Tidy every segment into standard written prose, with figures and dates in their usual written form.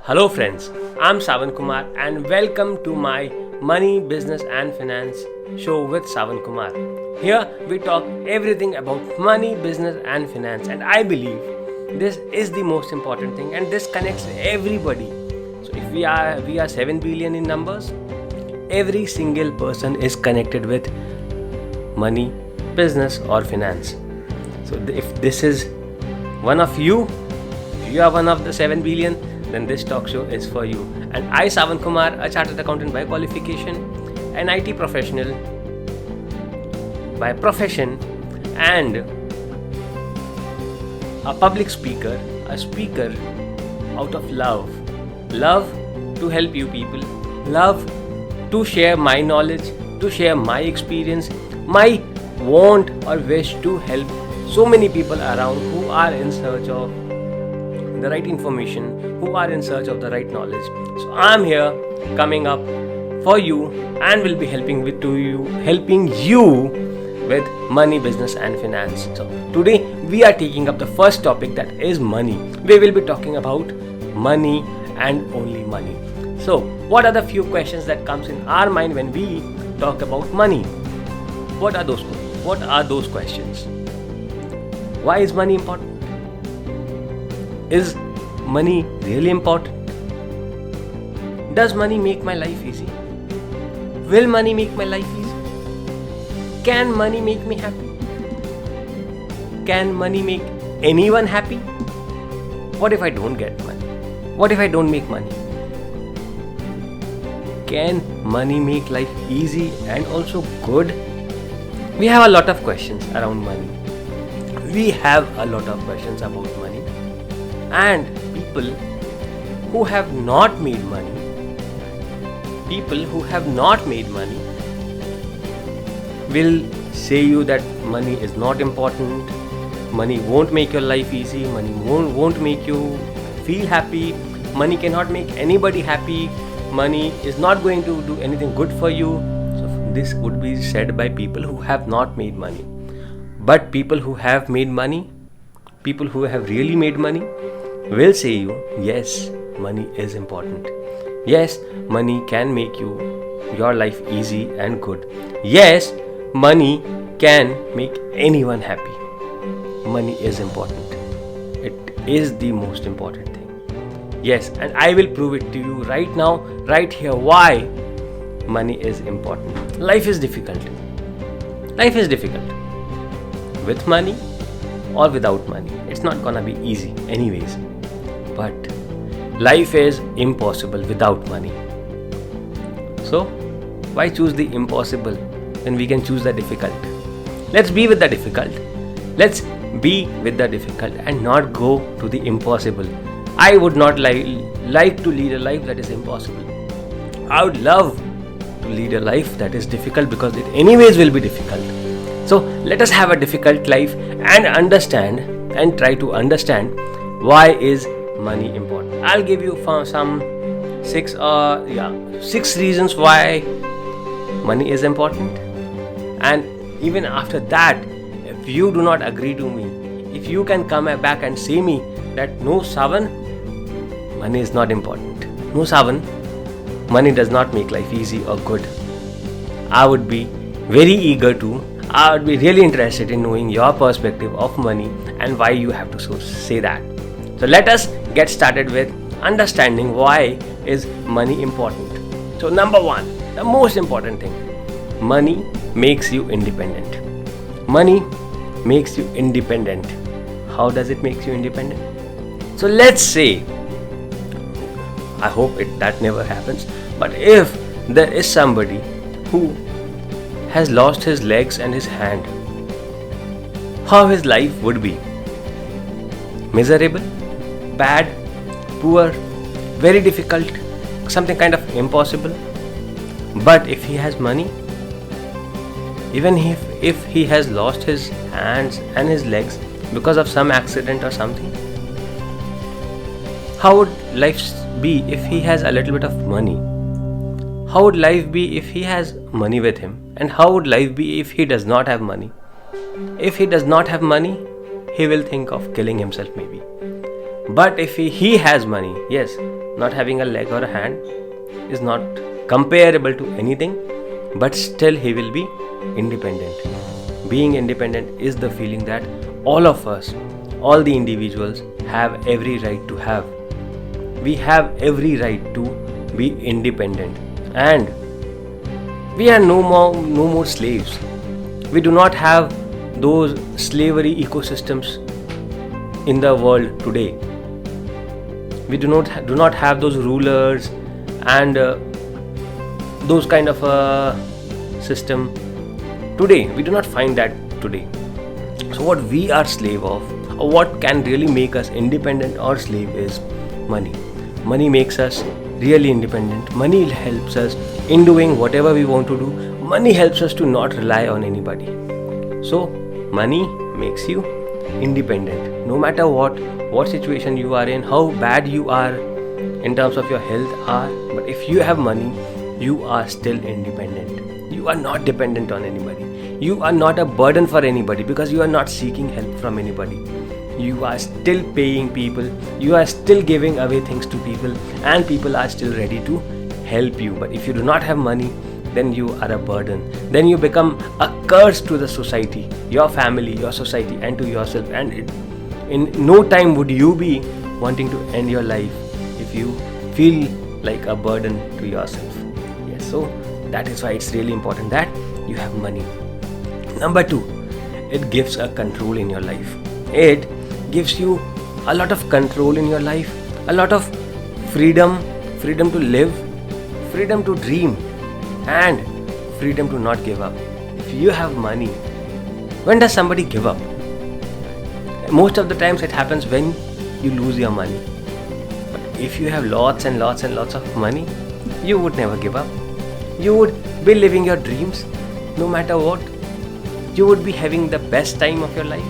Hello friends, I'm Savan Kumar and welcome to my Money, Business and Finance show with Savan Kumar. Here we talk everything about money, business and finance, and I believe this is the most important thing and this connects everybody. So if we are 7 billion in numbers, every single person is connected with money, business or finance. So if this is one of you, if you are one of the 7 billion, then this talk show is for you. And I, Savan Kumar, a chartered accountant by qualification, an IT professional by profession, and a public speaker, a speaker out of love. Love to help you people, love to share my knowledge, to share my experience, my want or wish to help so many people around who are in search of the right information, who are in search of the right knowledge. So I'm here coming up for you and will be helping you with money, business and finance. So today we are taking up the first topic, that is money. We will be talking about money and only money. So what are the few questions that comes in our mind when we talk about money? What are those questions? Why is money important? Is money really important? Does money make my life easy? Will money make my life easy? Can money make me happy? Can money make anyone happy? What if I don't get money? What if I don't make money? Can money make life easy and also good? We have a lot of questions around money. We have a lot of questions about money. And people who have not made money, will say you that money is not important, money won't make your life easy, money won't make you feel happy, money cannot make anybody happy, money is not going to do anything good for you. So this would be said by people who have not made money. But people who have made money, people who have really made money, will say you, yes, money is important. Yes, money can make your life easy and good. Yes, money can make anyone happy. Money is important. It is the most important thing. Yes, and I will prove it to you right now, right here, why money is important. Life is difficult. With money or without money. It's not gonna be easy anyways. But life is impossible without money. So why choose the impossible when we can choose the difficult? Let's be with the difficult. Let's be with the difficult and not go to the impossible. I would not like to lead a life that is impossible. I would love to lead a life that is difficult because it anyways will be difficult. So let us have a difficult life and understand and try to understand why is money important. I'll give you some six reasons why money is important. And even after that, if you do not agree to me, if you can come back and say me that no, Savan, money is not important. No, Savan, money does not make life easy or good. I would be really interested in knowing your perspective of money and why you have to say that. So let us get started with understanding why is money important. So number one, the most important thing, money makes you independent. Money makes you independent. How does it make you independent? So let's say, I hope that never happens, but if there is somebody who has lost his legs and his hand, how his life would be? Miserable? Bad, poor, very difficult, something kind of impossible. But if he has money, even if he has lost his hands and his legs because of some accident or something, how would life be if he has a little bit of money? How would life be if he has money with him? And how would life be if he does not have money? If he does not have money, he will think of killing himself maybe. But if he has money, yes, not having a leg or a hand is not comparable to anything, but still he will be independent. Being independent is the feeling that all of us, all the individuals have every right to have. We have every right to be independent, and we are no more slaves. We do not have those slavery ecosystems in the world today. We do not have those rulers and those kind of system today. We do not find that today. So what we are slave of, or what can really make us independent or slave, is money. Money makes us really independent. Money helps us in doing whatever we want to do. Money helps us to not rely on anybody. So money makes you independent. No matter what situation you are in, how bad you are in terms of your health are, but if you have money, you are still independent. You are not dependent on anybody. You are not a burden for anybody because you are not seeking help from anybody. You are still paying people, you are still giving away things to people, and people are still ready to help you. But if you do not have money, then you are a burden. Then you become a curse to the society, your family, your society, and to yourself. And in no time would you be wanting to end your life if you feel like a burden to yourself. Yes, so that is why it's really important that you have money. Number 2, it gives a control in your life. It gives you a lot of control in your life, a lot of freedom to live, freedom to dream, and freedom to not give up. If you have money, when does somebody give up? Most of the times it happens when you lose your money. But if you have lots and lots and lots of money, you would never give up. You would be living your dreams no matter what. You would be having the best time of your life,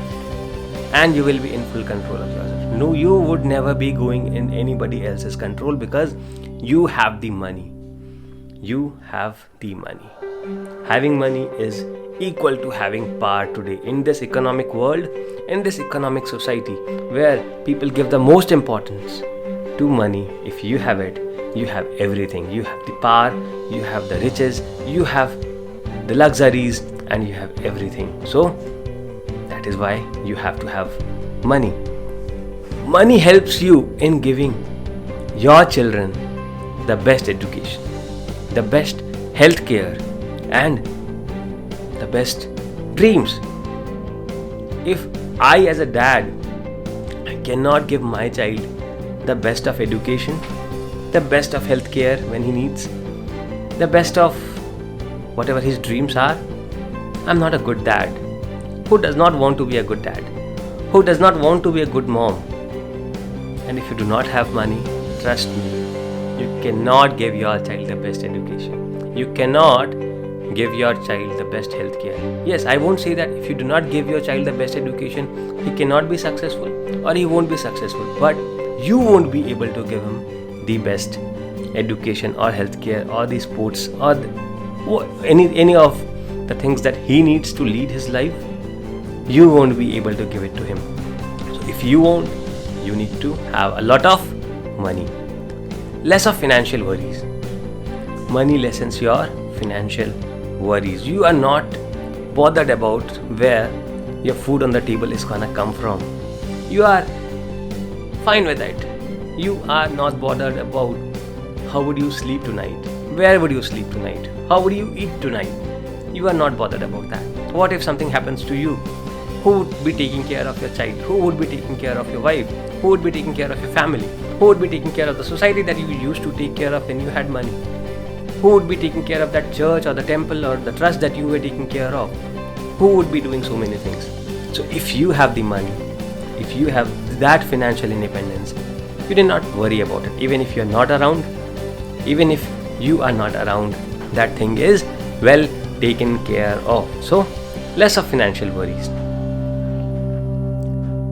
and you will be in full control of yourself. No, you would never be going in anybody else's control because you have the money. You have the money. Having money is equal to having power today in this economic world, in this economic society where people give the most importance to money. If you have it, you have everything. You have the power, you have the riches, you have the luxuries, and you have everything. So that is why you have to have money. Money helps you in giving your children the best education, the best health care, and the best dreams. If I as a dad cannot give my child the best of education, the best of health care when he needs, the best of whatever his dreams are, I'm not a good dad. Who does not want to be a good dad? Who does not want to be a good mom? And if you do not have money, trust me, you cannot give your child the best education. You cannot give your child the best health care. Yes, I won't say that if you do not give your child the best education, he cannot be successful or he won't be successful. But you won't be able to give him the best education or health care or the sports or any of the things that he needs to lead his life. You won't be able to give it to him. So if you want, you need to have a lot of money. Less of financial worries. Money lessens your financial worries. You are not bothered about where your food on the table is gonna come from. You are fine with it. You are not bothered about how would you sleep tonight, where would you sleep tonight, how would you eat tonight. You are not bothered about that. What if something happens to you? Who would be taking care of your child? Who would be taking care of your wife? Who would be taking care of your family? Who would be taking care of the society that you used to take care of when you had money? Who would be taking care of that church or the temple or the trust that you were taking care of? Who would be doing so many things? So if you have the money, if you have that financial independence, you do not worry about it. Even if you are not around, even if you are not around, that thing is well taken care of. So less of financial worries.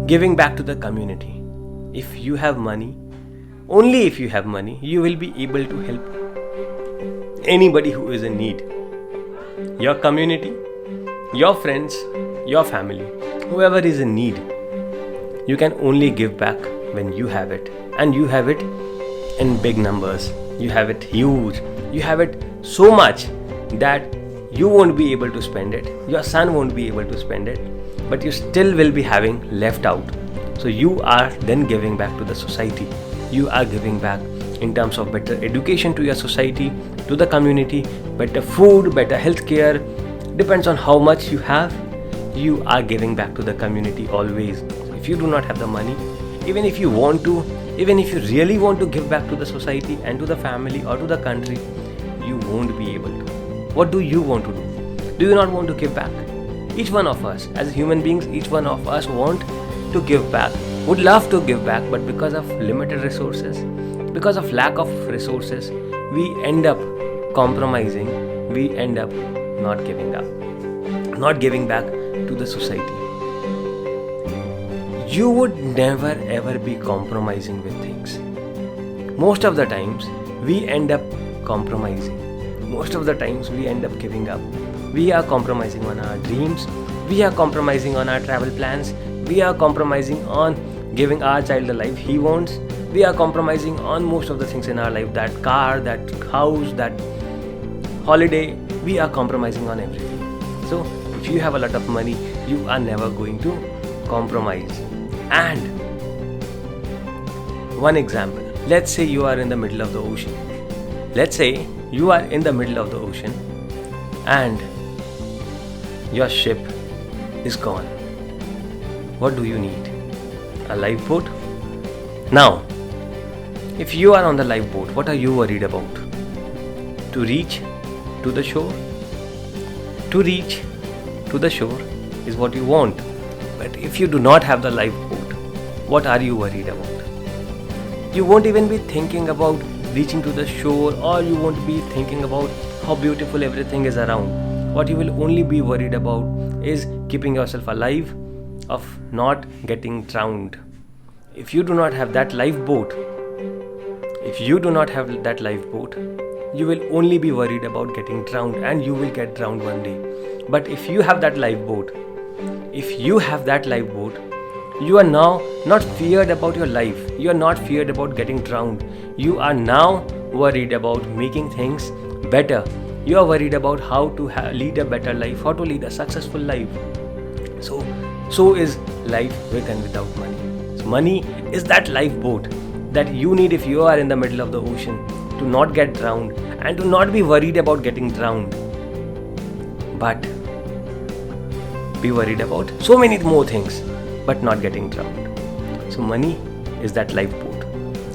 Giving back to the community. If you have money, only if you have money, you will be able to help anybody who is in need. Your community, your friends, your family, whoever is in need, you can only give back when you have it, and you have it in big numbers. You have it huge. You have it so much that you won't be able to spend it. Your son won't be able to spend it, but you still will be having left out. So you are then giving back to the society. You are giving back in terms of better education to your society, to the community, better food, better healthcare. Depends on how much you have. You are giving back to the community always. If you do not have the money, even if you want to, even if you really want to give back to the society and to the family or to the country, you won't be able to. What do you want to do? Do you not want to give back? Each one of us, as human beings, each one of us want to give back, would love to give back, but because of limited resources, because of lack of resources, we end up compromising, we end up not giving up, not giving back to the society. You would never ever be compromising with things. Most of the times, we end up compromising. Most of the times, we end up giving up. We are compromising on our dreams, we are compromising on our travel plans, we are compromising on giving our child the life he wants. We are compromising on most of the things in our life, that car, that house, that holiday. We are compromising on everything. So if you have a lot of money, you are never going to compromise. And one example, let's say you are in the middle of the ocean. Let's say you are in the middle of the ocean and your ship is gone. What do you need? A lifeboat? Now, if you are on the lifeboat, what are you worried about? To reach to the shore? To reach to the shore is what you want. But if you do not have the lifeboat, what are you worried about? You won't even be thinking about reaching to the shore, or you won't be thinking about how beautiful everything is around. What you will only be worried about is keeping yourself alive, of not getting drowned. If you do not have that lifeboat, you will only be worried about getting drowned, and you will get drowned one day. But if you have that lifeboat, you are now not feared about your life. You are not feared about getting drowned. You are now worried about making things better. You are worried about how to lead a better life, how to lead a successful life. So is life with and without money. So money is that lifeboat that you need if you are in the middle of the ocean, to not get drowned and to not be worried about getting drowned, but be worried about so many more things, but not getting drowned. So money is that lifeboat.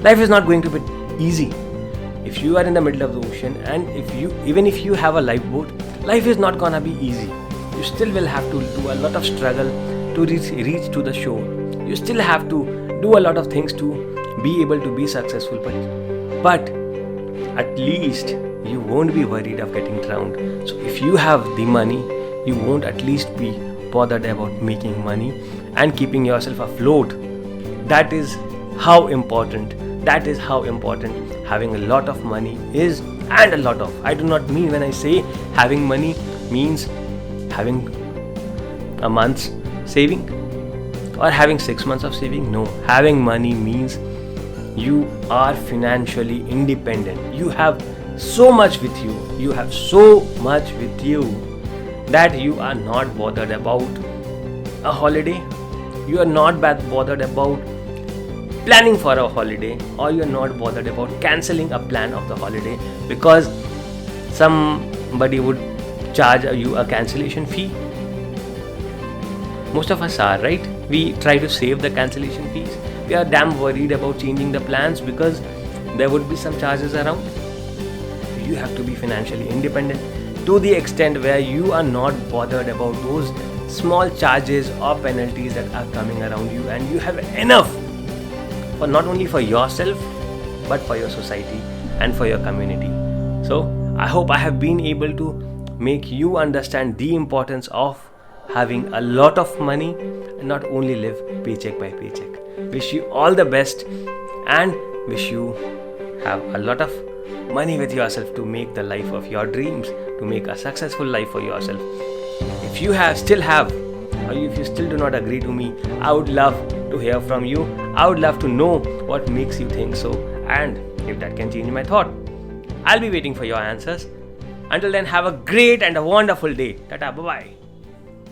Life is not going to be easy. If you are in the middle of the ocean, and even if you have a lifeboat, life is not gonna be easy. You still will have to do a lot of struggle to reach to the shore. You still have to do a lot of things to be able to be successful. But at least you won't be worried of getting drowned. So if you have the money, you won't at least be bothered about making money and keeping yourself afloat. That is how important having a lot of money is. And a lot of, I do not mean when I say having money means having a month's saving or having 6 months of saving. No, having money means you are financially independent. You have so much with you. That you are not bothered about a holiday. You are not bothered about planning for a holiday, or you are not bothered about cancelling a plan of the holiday because somebody would charge you a cancellation fee. Most of us are, right? We try to save the cancellation fees. We are damn worried about changing the plans because there would be some charges around. You have to be financially independent to the extent where you are not bothered about those small charges or penalties that are coming around you, and you have enough for not only for yourself but for your society and for your community. So I hope I have been able to make you understand the importance of having a lot of money and not only live paycheck by paycheck. Wish you all the best, and wish you have a lot of money with yourself to make the life of your dreams, to make a successful life for yourself. If you still do not agree to me, I would love to hear from you. I would love to know what makes you think so, and if that can change my thought. I'll be waiting for your answers. Until then, have a great and a wonderful day. Tata, bye bye.